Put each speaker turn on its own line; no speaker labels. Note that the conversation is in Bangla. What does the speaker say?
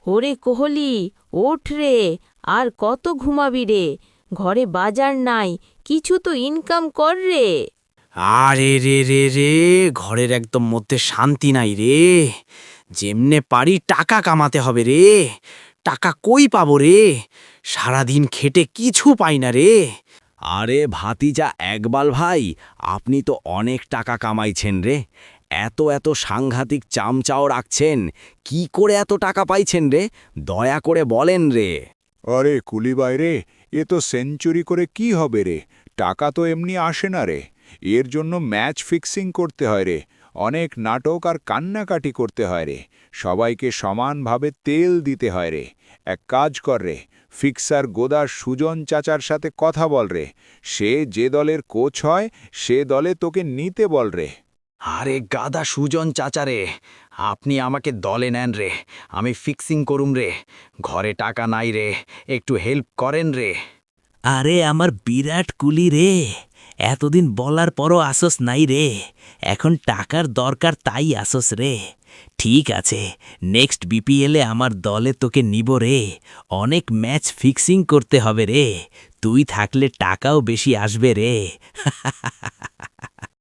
ওরে কোহলি, ওঠ রে, আর কত ঘুমাবি রে? ঘরে বাজার নাই, কিছু তো ইনকাম কর রে।
আরে রে রে রে, ঘরের একদম মধ্যে শান্তি নাই রে। যেমনে পারি টাকা কামাতে হবে রে। টাকা কই পাবো রে? সারাদিন খেটে কিছু পাই না রে। আরে ভাতিজা একবাল ভাই, আপনি তো অনেক টাকা কামাইছেন রে। এত এত সাংঘাতিক চামচাও রাখছেন, কি করে এত টাকা পাইছেন রে? দয়া করে বলেন রে।
আরে কুলিবাই রে, এ তো সেঞ্চুরি করে কি হবে রে? টাকা তো এমনি আসে না রে। এর জন্য ম্যাচ ফিক্সিং করতে হয় রে। অনেক নাটক আর কান্নাকাটি করতে হয় রে। সবাইকে সমানভাবে তেল দিতে হয় রে। এক কাজ কর রে, ফিক্সার গোদা সুজন চাচার সাথে কথা বল রে। সে যে দলের কোচ হয় সে দলে তোকে নিতে বল রে।
আরে গাদা সুজন চাচারে, আপনি আমাকে দলে নেন রে। আমি ফিক্সিং করুম রে। ঘরে টাকা নাই রে, একটু হেল্প করেন রে।
আরে আমার বিরাট কুলি রে, এতদিন বলার পরও আসস নাই রে। এখন টাকার দরকার তাই আসস রে। ঠিক আছে, নেক্সট বিপিএলে আমার দলে তোকে নিব রে। অনেক ম্যাচ ফিক্সিং করতে হবে রে। তুই থাকলে টাকাও বেশি আসবে রে।